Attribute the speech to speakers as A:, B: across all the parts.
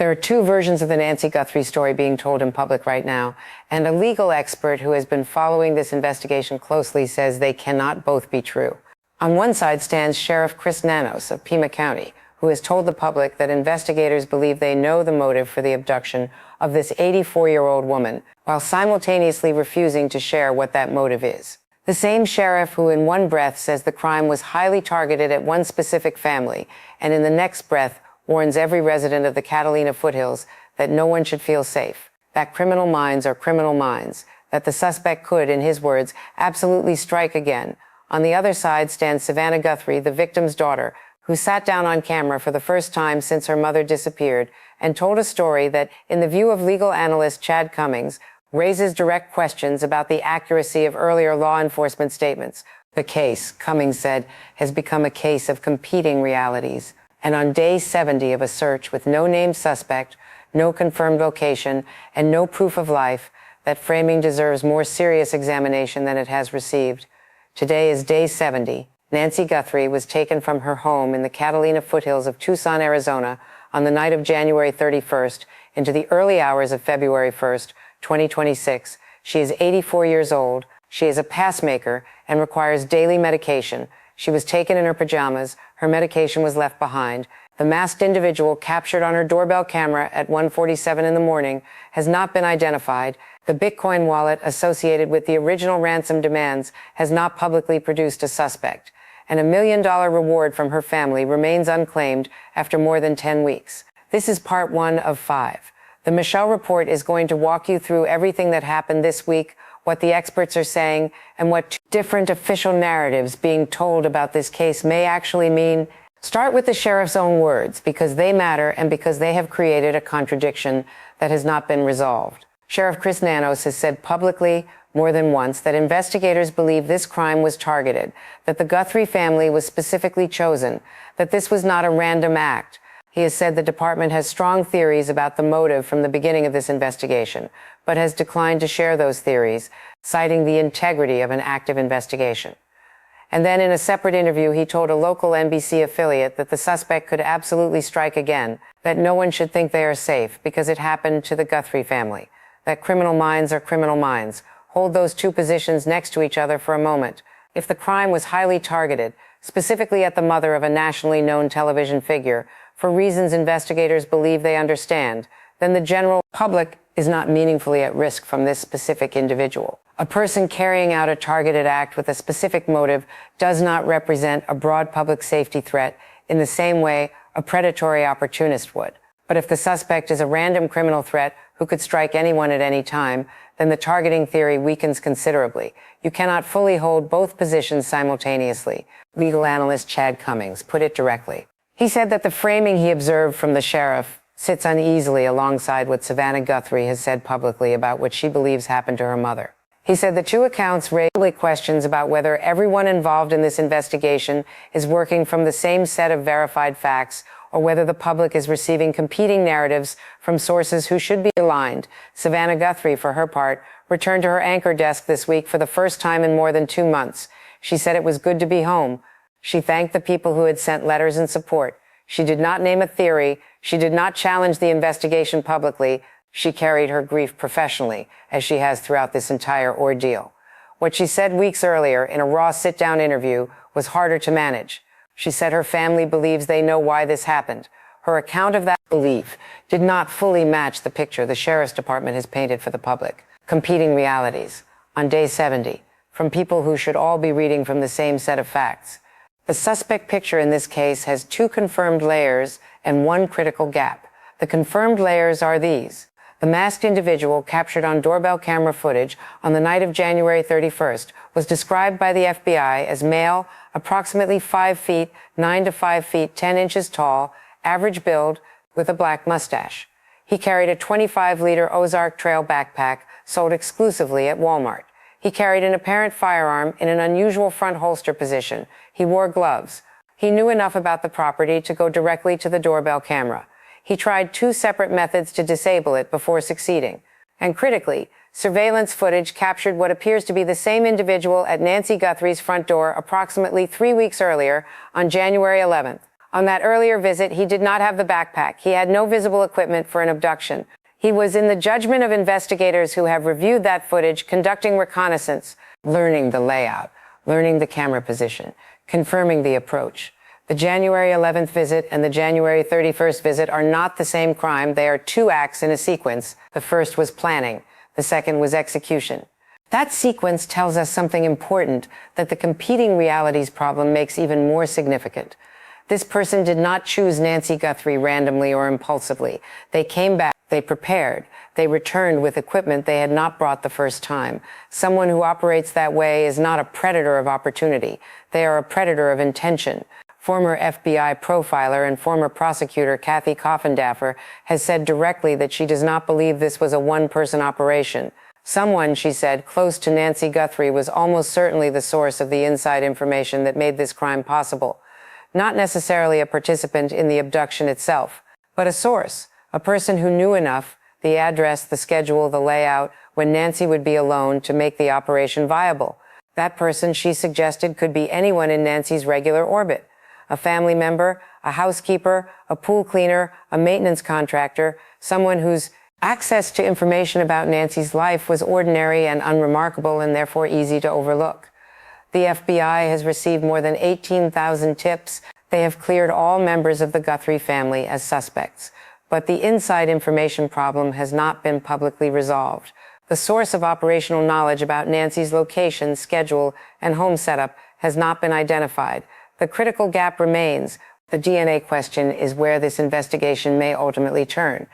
A: There are two versions of the Nancy Guthrie story being told in public right now, and a legal expert who has been following this investigation closely says they cannot both be true. On one side stands Sheriff Chris Nanos of Pima County, who has told the public that investigators believe they know the motive for the abduction of this 84-year-old woman, while simultaneously refusing to share what that motive is. The same sheriff who in one breath says the crime was highly targeted at one specific family, and in the next breath warns every resident of the Catalina foothills that no one should feel safe, that criminal minds are criminal minds, that the suspect could, in his words, absolutely strike again. On the other side stands Savannah Guthrie, the victim's daughter, who sat down on camera for the first time since her mother disappeared and told a story that, in the view of legal analyst Chad Cummings, raises direct questions about the accuracy of earlier law enforcement statements. The case, Cummings said, has become a case of competing realities. And on day 70 of a search with no named suspect, no confirmed location, and no proof of life, that framing deserves more serious examination than it has received. Today is day 70. Nancy Guthrie was taken from her home in the Catalina foothills of Tucson, Arizona, on the night of January 31st into the early hours of February 1st, 2026. She is 84 years old. She is a pacemaker and requires daily medication. She was taken in her pajamas. Her medication was left behind. The masked individual captured on her doorbell camera at 1:47 in the morning has not been identified. The Bitcoin wallet associated with the original ransom demands has not publicly produced a suspect. And $1 million reward from her family remains unclaimed after more than 10 weeks. This is part 1 of 5. The Michell Report is going to walk you through everything that happened this week, what the experts are saying, and what different official narratives being told about this case may actually mean. Start with the sheriff's own words, because they matter and because they have created a contradiction that has not been resolved. Sheriff Chris Nanos has said publicly more than once that investigators believe this crime was targeted, that the Guthrie family was specifically chosen, that this was not a random act. He has said the department has strong theories about the motive from the beginning of this investigation, but has declined to share those theories, citing the integrity of an active investigation. And then in a separate interview, he told a local NBC affiliate that the suspect could absolutely strike again, that no one should think they are safe because it happened to the Guthrie family, that criminal minds are criminal minds. Hold those two positions next to each other for a moment. If the crime was highly targeted, specifically at the mother of a nationally known television figure, for reasons investigators believe they understand, then the general public is not meaningfully at risk from this specific individual. A person carrying out a targeted act with a specific motive does not represent a broad public safety threat in the same way a predatory opportunist would. But if the suspect is a random criminal threat who could strike anyone at any time, then the targeting theory weakens considerably. You cannot fully hold both positions simultaneously. Legal analyst Chad Cummings put it directly. He said that the framing he observed from the sheriff sits uneasily alongside what Savannah Guthrie has said publicly about what she believes happened to her mother. He said the two accounts raise questions about whether everyone involved in this investigation is working from the same set of verified facts, or whether the public is receiving competing narratives from sources who should be aligned. Savannah Guthrie, for her part, returned to her anchor desk this week for the first time in more than 2 months. She said it was good to be home. She thanked the people who had sent letters in support. She did not name a theory. She did not challenge the investigation publicly. She carried her grief professionally, as she has throughout this entire ordeal. What she said weeks earlier in a raw sit-down interview was harder to manage. She said her family believes they know why this happened. Her account of that belief did not fully match the picture the sheriff's department has painted for the public. Competing realities. On day 70, from people who should all be reading from the same set of facts. The suspect picture in this case has 2 confirmed layers and 1 critical gap. The confirmed layers are these. The masked individual captured on doorbell camera footage on the night of January 31st was described by the FBI as male, approximately 5 feet, 9 to 5 feet, 10 inches tall, average build, with a black mustache. He carried a 25-liter Ozark Trail backpack sold exclusively at Walmart. He carried an apparent firearm in an unusual front holster position. He wore gloves. He knew enough about the property to go directly to the doorbell camera. He tried 2 separate methods to disable it before succeeding. And critically, surveillance footage captured what appears to be the same individual at Nancy Guthrie's front door approximately 3 weeks earlier on January 11th. On that earlier visit, he did not have the backpack. He had no visible equipment for an abduction. He was, in the judgment of investigators who have reviewed that footage, conducting reconnaissance, learning the layout, learning the camera position, confirming the approach. The January 11th visit and the January 31st visit are not the same crime. They are two acts in a sequence. The first was planning. The second was execution. That sequence tells us something important that the competing realities problem makes even more significant. This person did not choose Nancy Guthrie randomly or impulsively. They came back, they prepared, they returned with equipment they had not brought the first time. Someone who operates that way is not a predator of opportunity. They are a predator of intention. Former FBI profiler and former prosecutor Kathy Coffindaffer has said directly that she does not believe this was a one-person operation. Someone, she said, close to Nancy Guthrie was almost certainly the source of the inside information that made this crime possible. Not necessarily a participant in the abduction itself, but a source, a person who knew enough, the address, the schedule, the layout, when Nancy would be alone to make the operation viable. That person, she suggested, could be anyone in Nancy's regular orbit. A family member, a housekeeper, a pool cleaner, a maintenance contractor, someone whose access to information about Nancy's life was ordinary and unremarkable and therefore easy to overlook. The FBI has received more than 18,000 tips. They have cleared all members of the Guthrie family as suspects. But the inside information problem has not been publicly resolved. The source of operational knowledge about Nancy's location, schedule, and home setup has not been identified. The critical gap remains. The DNA question is where this investigation may ultimately turn.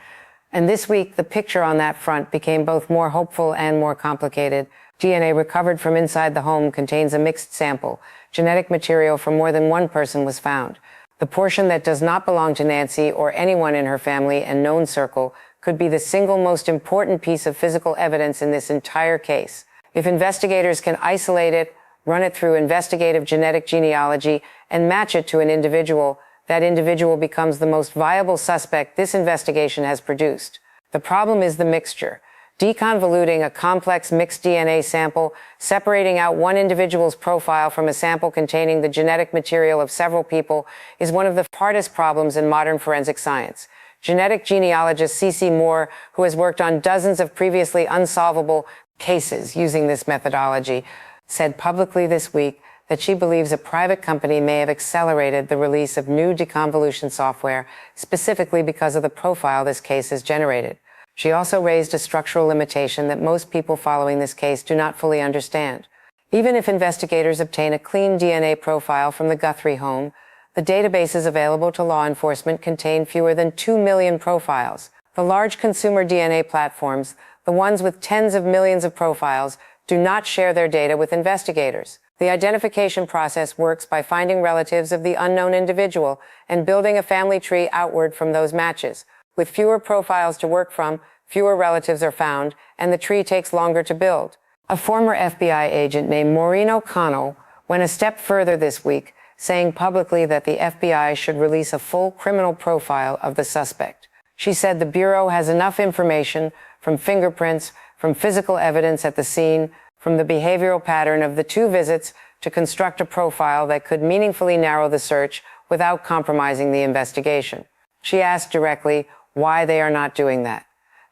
A: And this week, the picture on that front became both more hopeful and more complicated. DNA recovered from inside the home contains a mixed sample. Genetic material from more than one person was found. The portion that does not belong to Nancy or anyone in her family and known circle could be the single most important piece of physical evidence in this entire case. If investigators can isolate it, run it through investigative genetic genealogy, and match it to an individual, that individual becomes the most viable suspect this investigation has produced. The problem is the mixture. Deconvoluting a complex mixed DNA sample, separating out one individual's profile from a sample containing the genetic material of several people is one of the hardest problems in modern forensic science. Genetic genealogist C.C. Moore, who has worked on dozens of previously unsolvable cases using this methodology, said publicly this week that she believes a private company may have accelerated the release of new deconvolution software specifically because of the profile this case has generated. She also raised a structural limitation that most people following this case do not fully understand. Even if investigators obtain a clean DNA profile from the Guthrie home, the databases available to law enforcement contain fewer than 2 million profiles. The large consumer DNA platforms, the ones with tens of millions of profiles, do not share their data with investigators. The identification process works by finding relatives of the unknown individual and building a family tree outward from those matches. With fewer profiles to work from, fewer relatives are found, and the tree takes longer to build. A former FBI agent named Maureen O'Connell went a step further this week, saying publicly that the FBI should release a full criminal profile of the suspect. She said the Bureau has enough information from fingerprints, from physical evidence at the scene, from the behavioral pattern of the two visits to construct a profile that could meaningfully narrow the search without compromising the investigation. She asked directly why they are not doing that.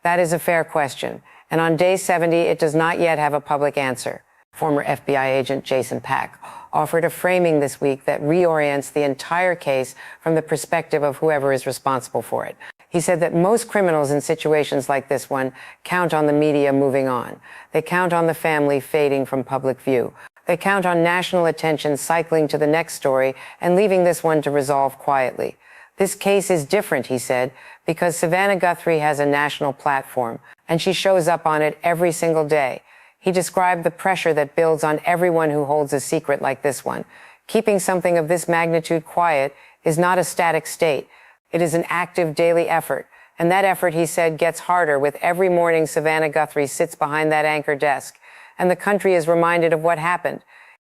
A: That is a fair question, and on day 70, it does not yet have a public answer. Former FBI agent Jason Pack offered a framing this week that reorients the entire case from the perspective of whoever is responsible for it. He said that most criminals in situations like this one count on the media moving on. They count on the family fading from public view. They count on national attention cycling to the next story and leaving this one to resolve quietly. This case is different, he said, because Savannah Guthrie has a national platform, and she shows up on it every single day. He described the pressure that builds on everyone who holds a secret like this one. Keeping something of this magnitude quiet is not a static state. It is an active daily effort. And that effort, he said, gets harder with every morning Savannah Guthrie sits behind that anchor desk, and the country is reminded of what happened.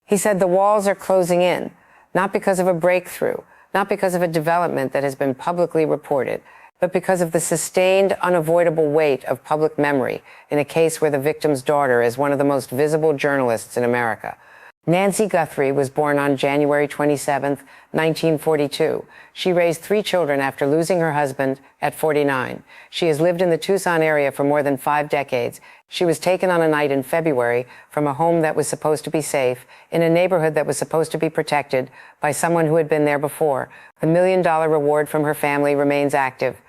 A: He said the walls are closing in, not because of a breakthrough, not because of a development that has been publicly reported, but because of the sustained, unavoidable weight of public memory in a case where the victim's daughter is one of the most visible journalists in America. Nancy Guthrie was born on January 27, 1942. She raised 3 children after losing her husband at 49. She has lived in the Tucson area for more than 5 decades. She was taken on a night in February from a home that was supposed to be safe, in a neighborhood that was supposed to be protected, by someone who had been there before. The $1 million reward from her family remains active.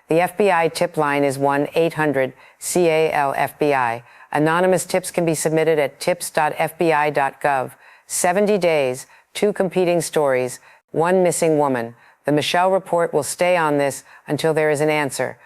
A: The FBI tip line is 1-800-CAL-FBI. Anonymous tips can be submitted at tips.fbi.gov. 70 days, 2 competing stories, 1 missing woman. The Michell Report will stay on this until there is an answer.